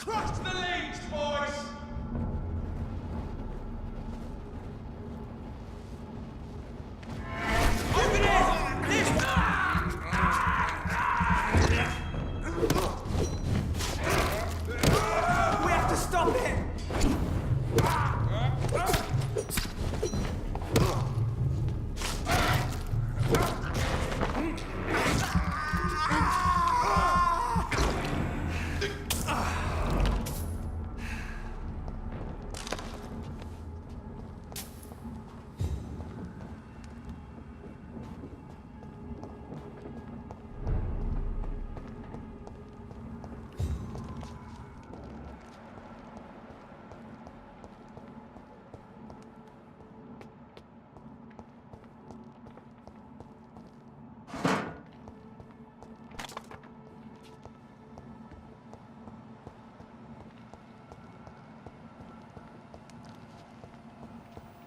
Crush the leads, boys! Over there! Lift! We have to stop it!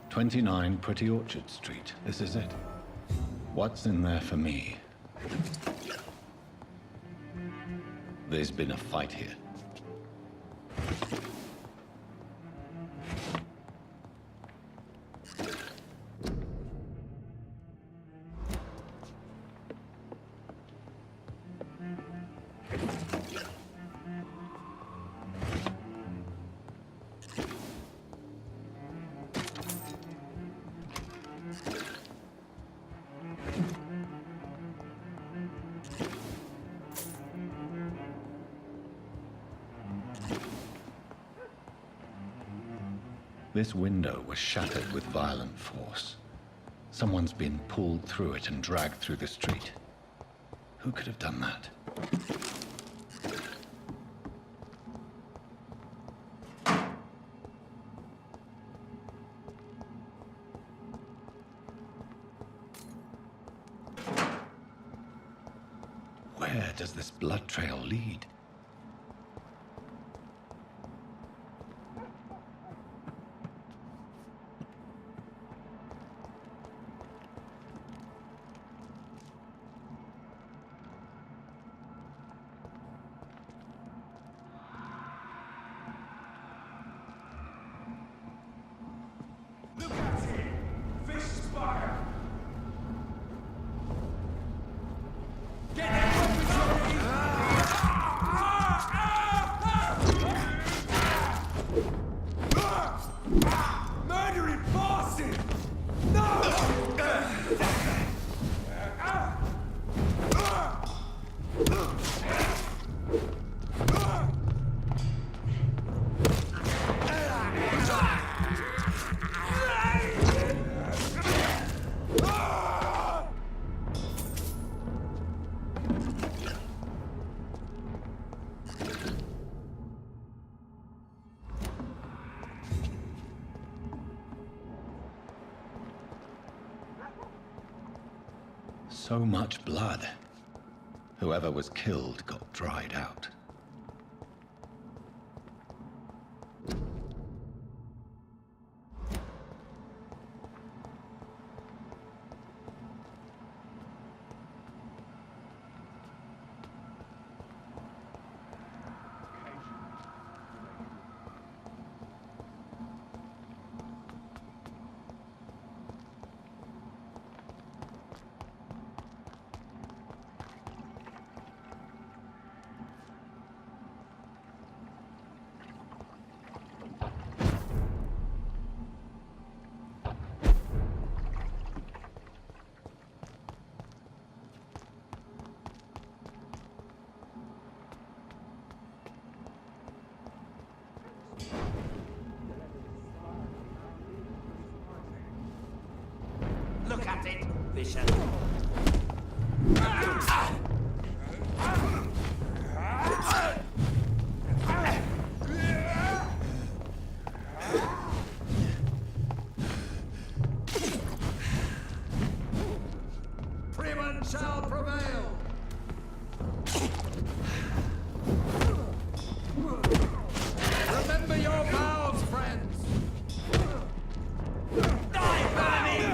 "29 Pretty Orchard Street. This is it. What's in there for me?" There's been a fight here. This window was shattered with violent force. Someone's been pulled through it and dragged through the street. Who could have done that? Where does this blood trail lead? Look at him! Vicious bugger! Get that weapons ready! Murdering bastard! So much blood. Whoever was killed got dried out. Look at it, vicious. Freeman shall prevail. Remember your vows, friends. Die, Bernie!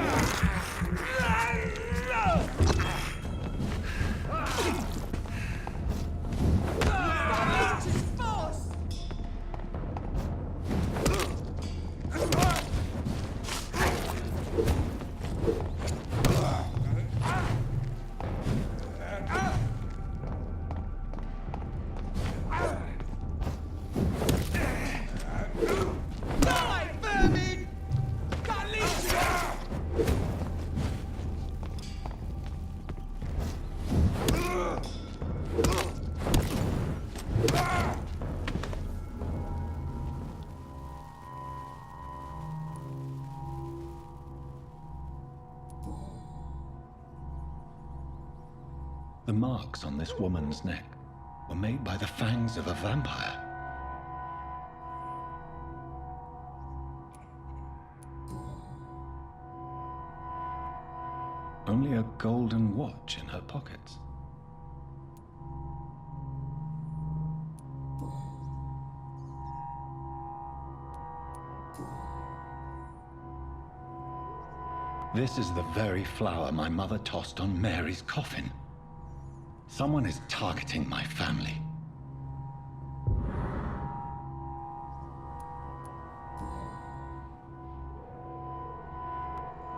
The marks on this woman's neck were made by the fangs of a vampire. Only a golden watch in her pockets. This is the very flower my mother tossed on Mary's coffin. Someone is targeting my family.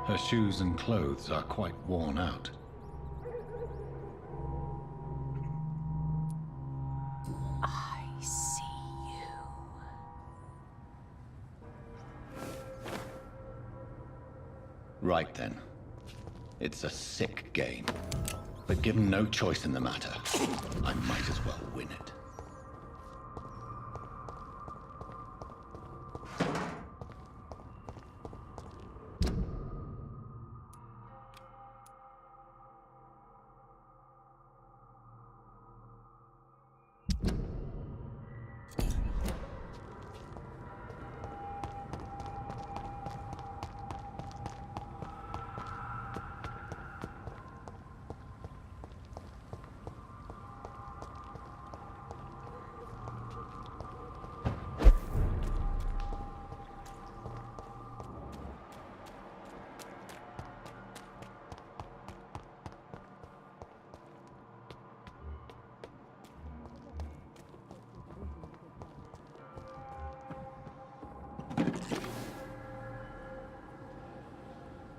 Her shoes and clothes are quite worn out. I see you. Right then. It's a sick game. But given no choice in the matter, I might as well win it.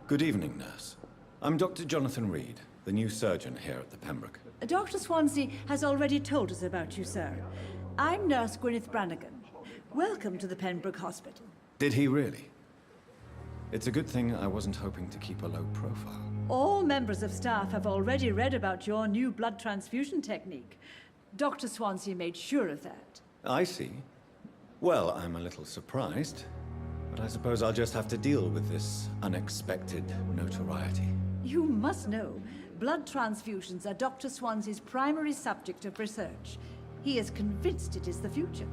Good evening, nurse. I'm Dr. Jonathan Reed, the new surgeon here at the Pembroke. Dr. Swansea has already told us about you, sir. I'm Nurse Gwyneth Brannigan. Welcome to the Pembroke Hospital. Did he really? It's a good thing I wasn't hoping to keep a low profile. All members of staff have already read about your new blood transfusion technique. Dr. Swansea made sure of that. I see. Well, I'm a little surprised, but I suppose I'll just have to deal with this unexpected notoriety. You must know, blood transfusions are Dr. Swansea's primary subject of research. He is convinced it is the future.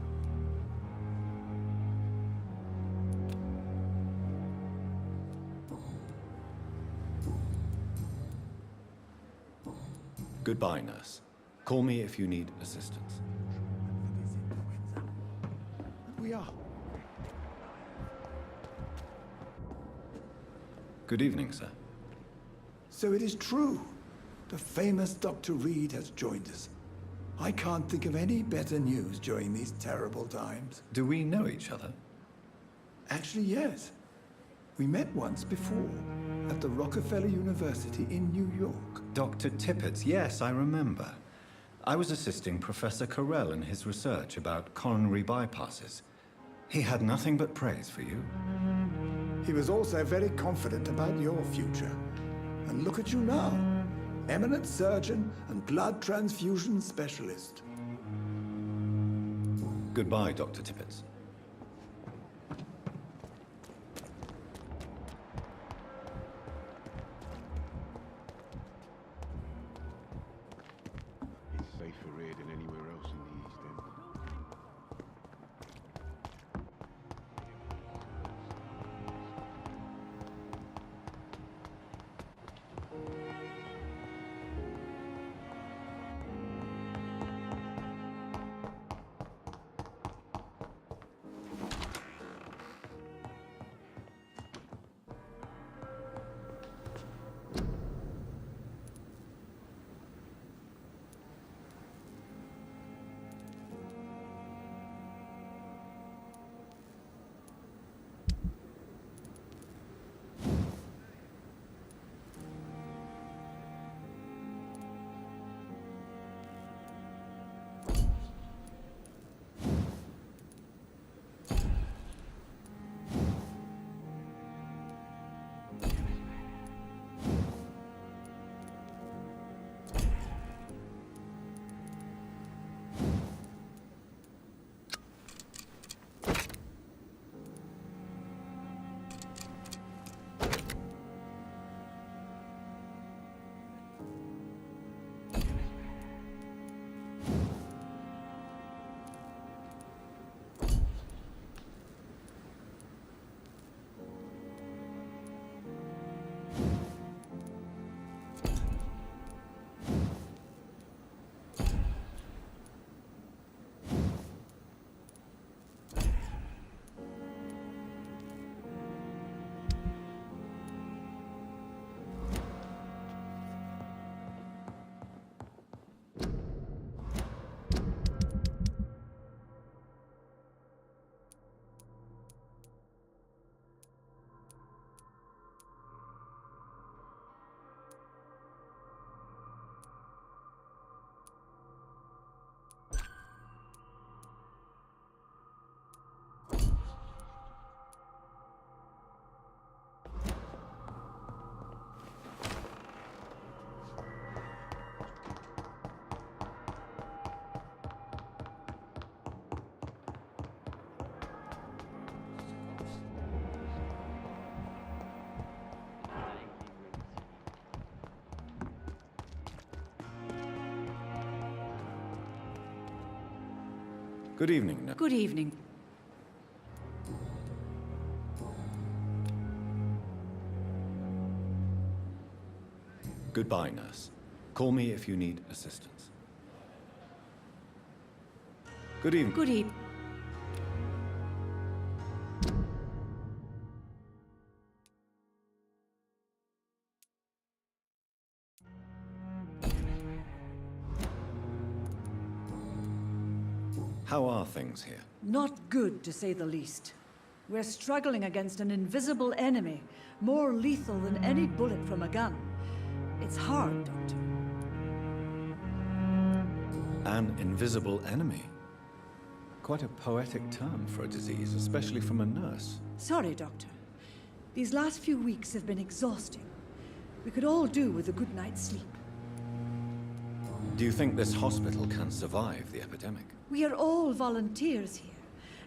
Goodbye, nurse. Call me if you need assistance. We are. Good evening, sir. So it is true. The famous Dr. Reed has joined us. I can't think of any better news during these terrible times. Do we know each other? Actually, yes. We met once before, at the Rockefeller University in New York. Dr. Tippett, yes, I remember. I was assisting Professor Carell in his research about coronary bypasses. He had nothing but praise for you. He was also very confident about your future. And look at you now. Eminent surgeon and blood transfusion specialist. Goodbye, Dr. Tippett. It's safer here than anywhere else in the East End. Good evening, nurse. Good evening. Goodbye, nurse. Call me if you need assistance. Good evening. Good evening. How are things here? Not good, to say the least. We're struggling against an invisible enemy, more lethal than any bullet from a gun. It's hard, Doctor. An invisible enemy? Quite a poetic term for a disease, especially from a nurse. Sorry, Doctor. These last few weeks have been exhausting. We could all do with a good night's sleep. Do you think this hospital can survive the epidemic? We are all volunteers here,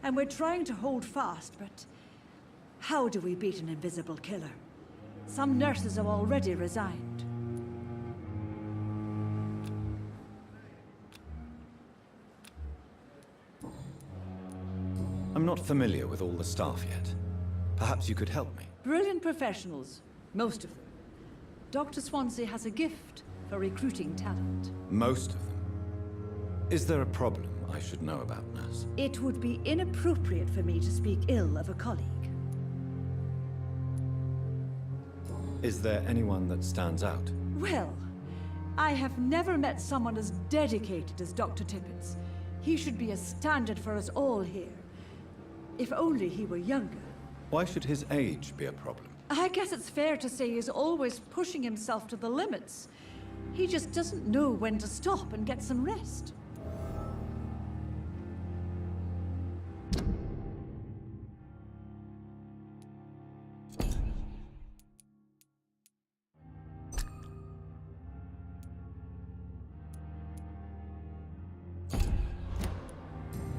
and we're trying to hold fast, but how do we beat an invisible killer? Some nurses have already resigned. I'm not familiar with all the staff yet. Perhaps you could help me. Brilliant professionals, most of them. Dr. Swansea has a gift for recruiting talent. Most of them. Is there a problem I should know about, nurse? It would be inappropriate for me to speak ill of a colleague. Is there anyone that stands out? Well, I have never met someone as dedicated as Dr. Tippett. He should be a standard for us all here. If only he were younger. Why should his age be a problem? I guess it's fair to say he's always pushing himself to the limits. He just doesn't know when to stop and get some rest.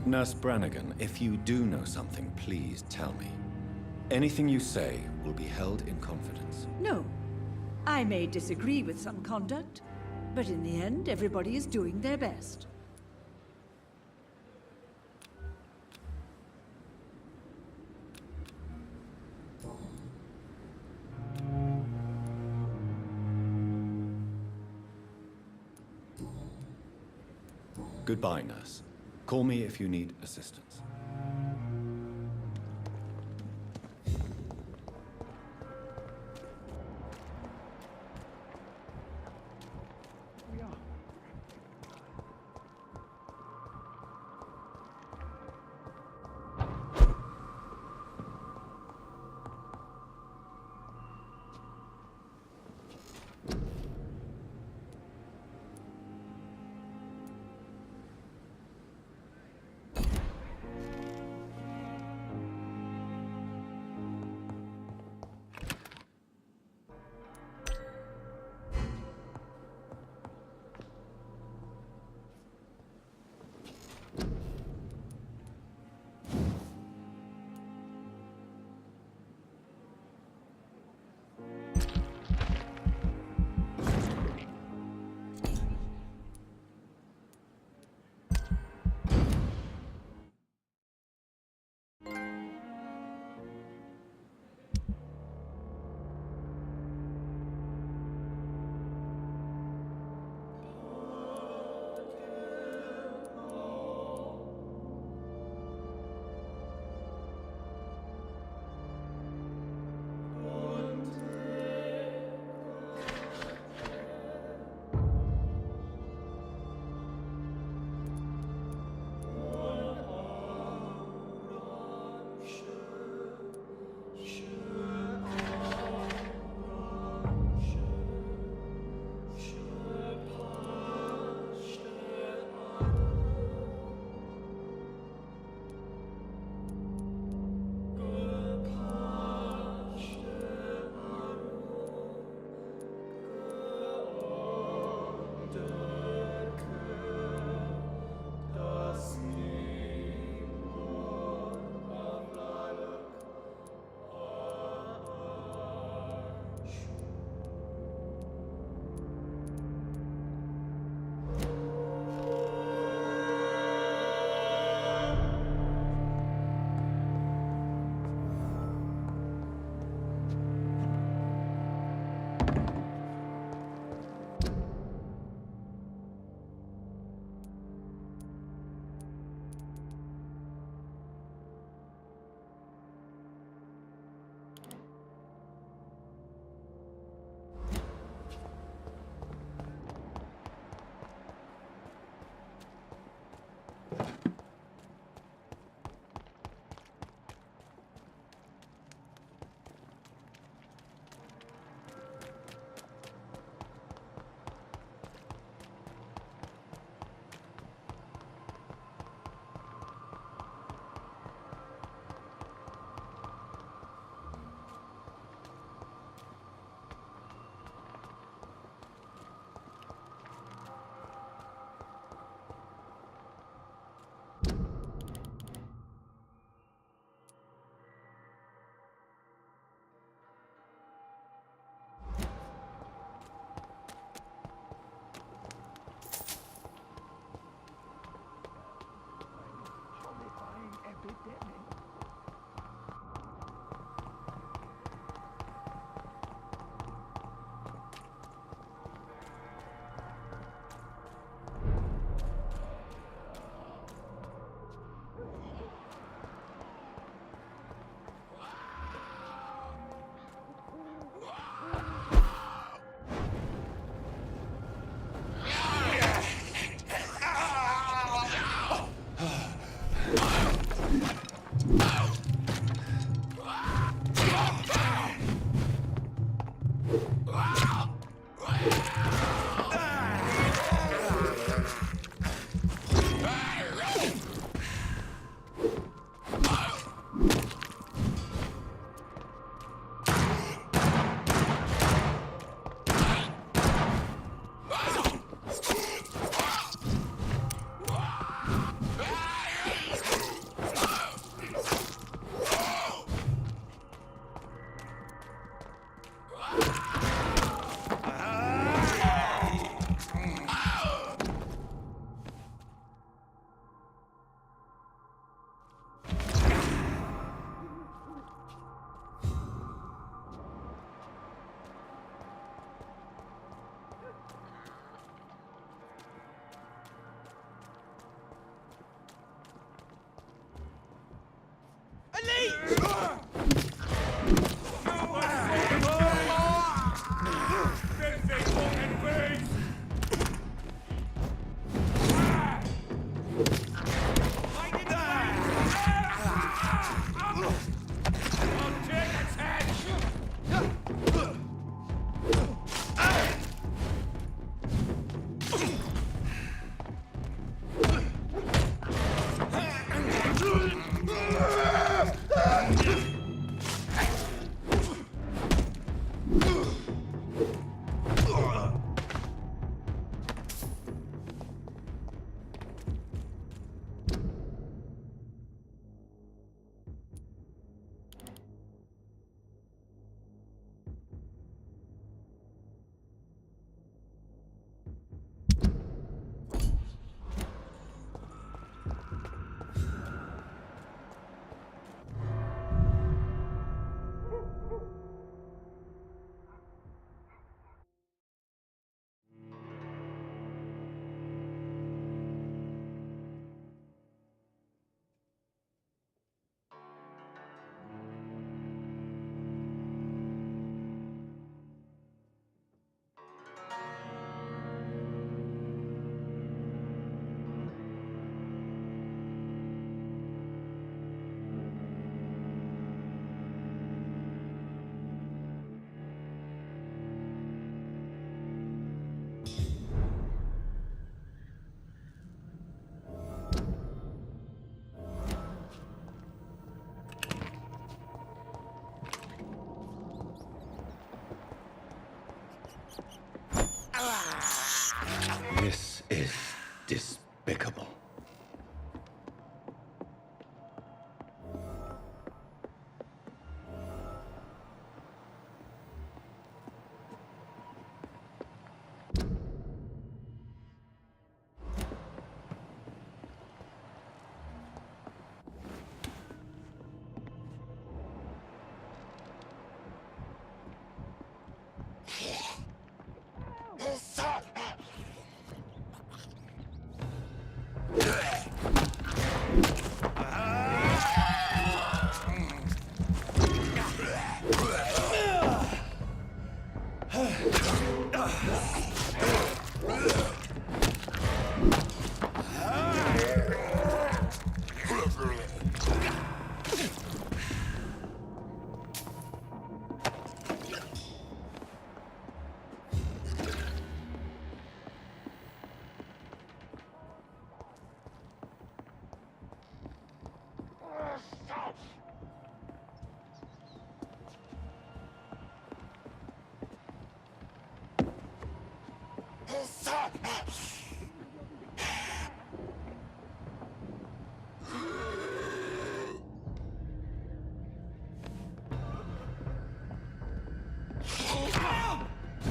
Nurse Brannigan, if you do know something, please tell me. Anything you say will be held in confidence. No. I may disagree with some conduct, but in the end, everybody is doing their best. Goodbye, nurse. Call me if you need assistance. This is despicable.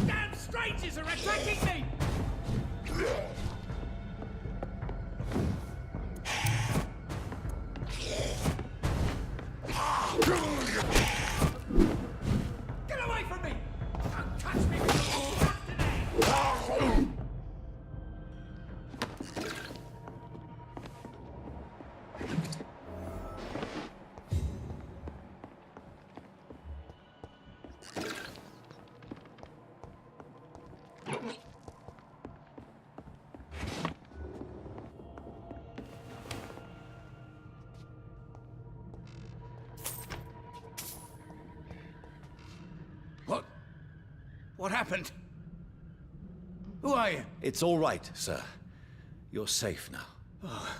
Damn strangers are attacking me! Get away from me! Don't touch me with your stuff today! What happened? Who are you? It's all right, sir. You're safe now. Oh,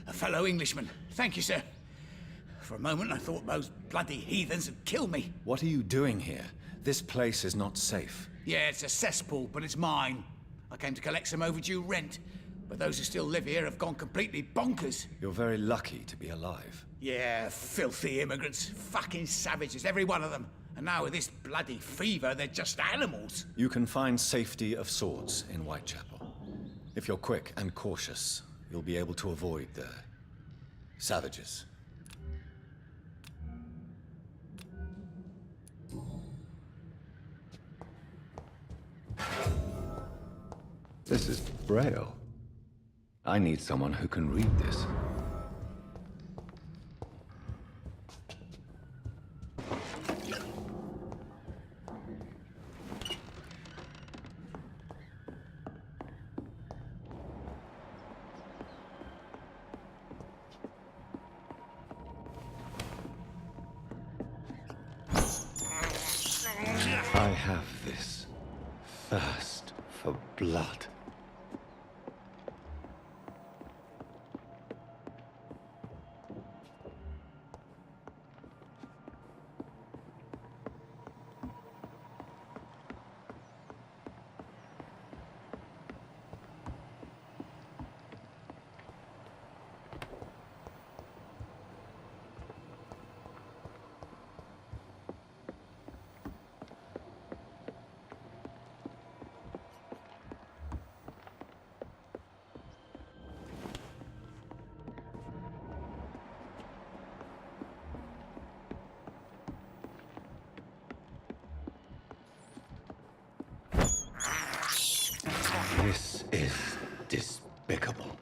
a fellow Englishman. Thank you, sir. For a moment, I thought those bloody heathens had killed me. What are you doing here? This place is not safe. Yeah, it's a cesspool, but it's mine. I came to collect some overdue rent, but those who still live here have gone completely bonkers. You're very lucky to be alive. Yeah, filthy immigrants. Fucking savages, every one of them. And now with this bloody fever, they're just animals. You can find safety of sorts in Whitechapel. If you're quick and cautious, you'll be able to avoid the savages. This is Braille. I need someone who can read this. have this thirst for blood. This is despicable.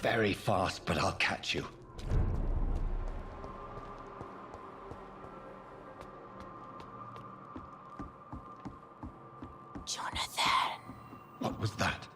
Very fast, but I'll catch you. Jonathan. What was that?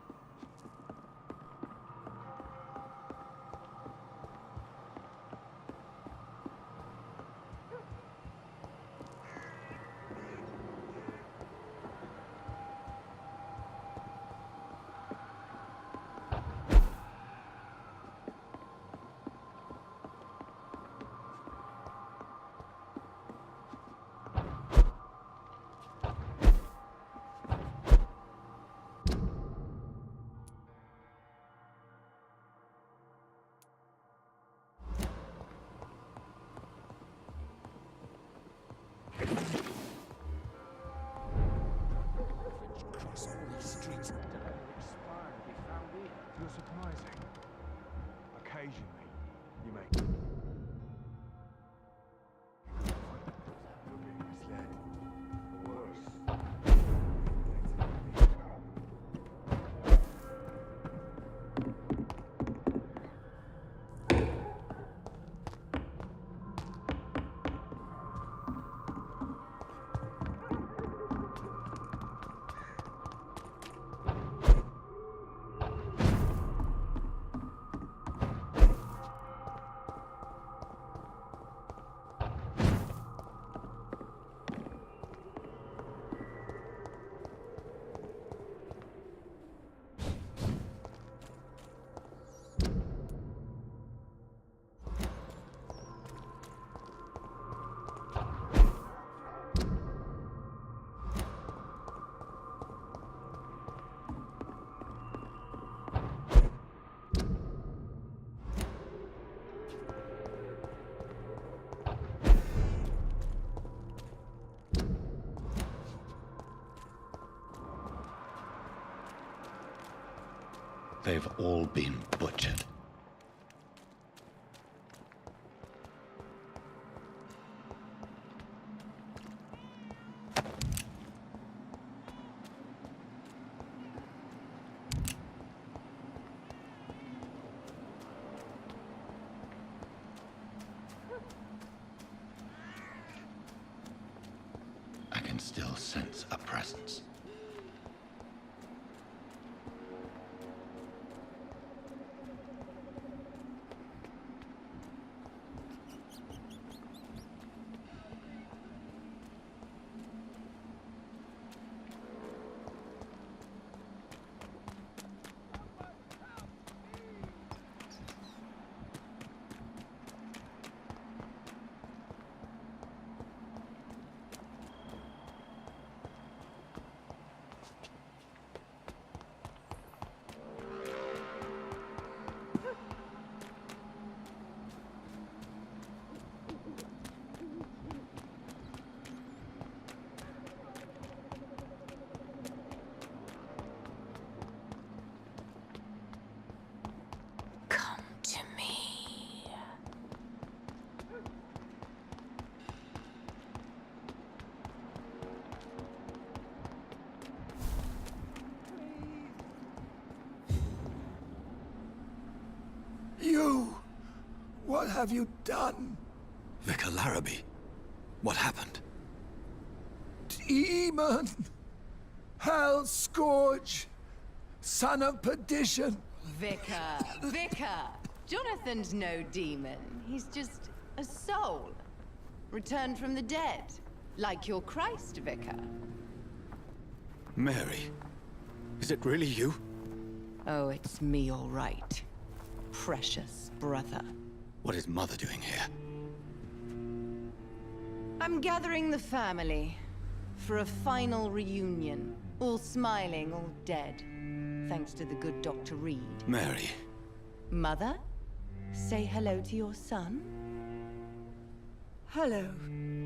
Cross all these streets. Expired to be found here. You're surprising. Occasionally, you make... You're being misled. Worse. They've all been butchered. I can still sense a presence. Come to me. You! What have you done? Vicar Larrabee, what happened? Demon! Hell Scourge! Son of perdition! Vicar! Jonathan's no demon. He's just a soul. Returned from the dead. Like your Christ, Vicar. Mary, is it really you? Oh, it's me, all right. Precious brother. What is Mother doing here? I'm gathering the family for a final reunion. All smiling, all dead. Thanks to the good Dr. Reed. Mary, Mother, say hello to your son. Hello,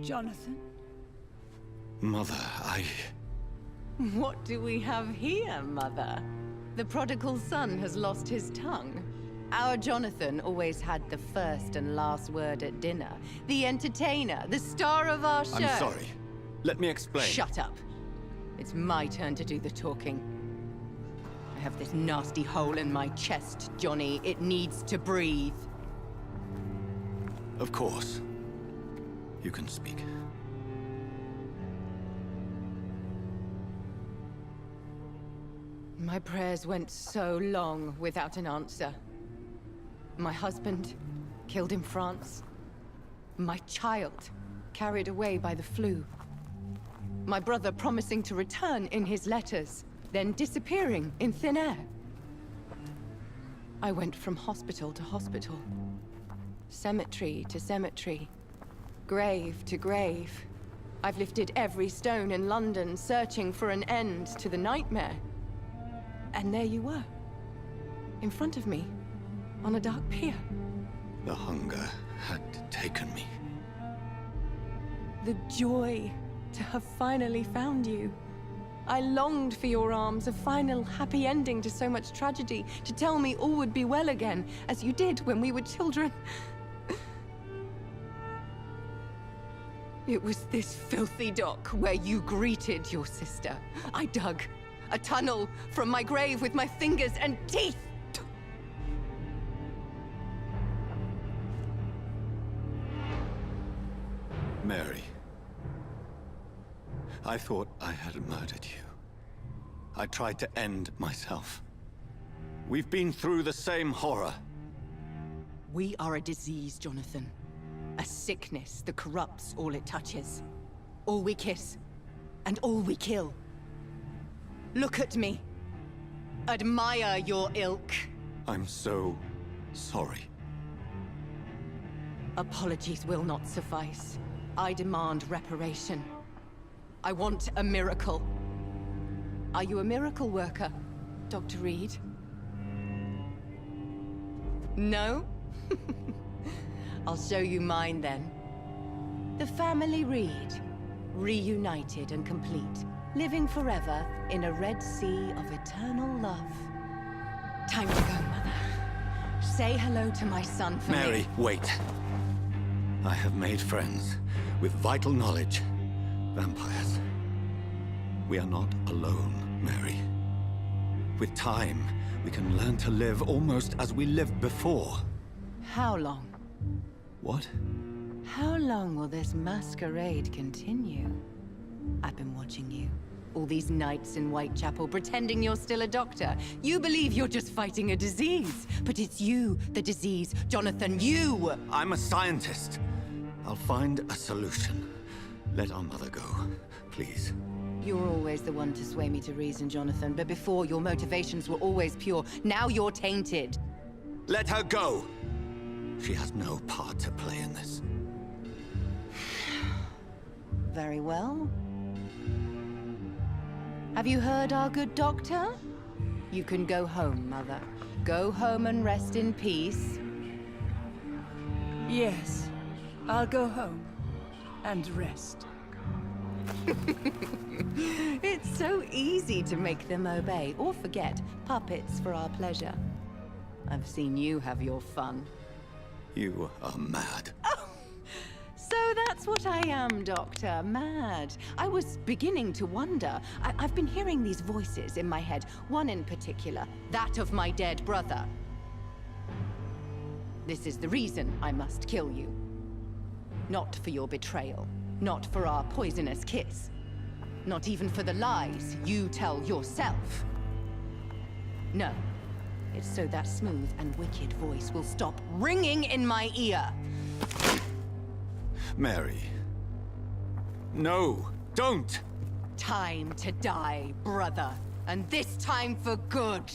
Jonathan. Mother, What do we have here, Mother? The prodigal son has lost his tongue. Our Jonathan always had the first and last word at dinner. The entertainer, the star of our show. I'm sorry. Let me explain. Shut up. It's my turn to do the talking. I have this nasty hole in my chest, Johnny. It needs to breathe. Of course. You can speak. My prayers went so long without an answer. My husband, killed in France. My child, carried away by the flu. My brother promising to return in his letters, then disappearing in thin air. I went from hospital to hospital. Cemetery to cemetery. Grave to grave. I've lifted every stone in London, searching for an end to the nightmare. And there you were. In front of me. On a dark pier. The hunger had taken me. The joy to have finally found you. I longed for your arms, a final happy ending to so much tragedy, to tell me all would be well again, as you did when we were children. It was this filthy dock where you greeted your sister. I dug a tunnel from my grave with my fingers and teeth. Mary. I thought I had murdered you. I tried to end myself. We've been through the same horror. We are a disease, Jonathan. A sickness that corrupts all it touches. All we kiss, and all we kill. Look at me. Admire your ilk. I'm so sorry. Apologies will not suffice. I demand reparation. I want a miracle. Are you a miracle worker, Dr. Reed? No? I'll show you mine then. The family Reed, reunited and complete, living forever in a red sea of eternal love. Time to go, Mother. Say hello to my son for me. Mary, wait. I have made friends with vital knowledge. Vampires. We are not alone, Mary. With time, we can learn to live almost as we lived before. How long? What? How long will this masquerade continue? I've been watching you. All these nights in Whitechapel, pretending you're still a doctor. You believe you're just fighting a disease. But it's you, the disease. Jonathan, you! I'm a scientist. I'll find a solution. Let our mother go, please. You're always the one to sway me to reason, Jonathan. But before, your motivations were always pure. Now you're tainted. Let her go! She has no part to play in this. Very well. Have you heard our good doctor? You can go home, Mother. Go home and rest in peace. Yes, I'll go home and rest. It's so easy to make them obey or forget. Puppets for our pleasure. I've seen you have your fun. You are mad. So that's what I am, Doctor. Mad. I was beginning to wonder. I've been hearing these voices in my head. One in particular, that of my dead brother. This is the reason I must kill you. Not for your betrayal. Not for our poisonous kiss. Not even for the lies you tell yourself. No. It's so that smooth and wicked voice will stop ringing in my ear. Mary. No, don't! Time to die, brother. And this time for good.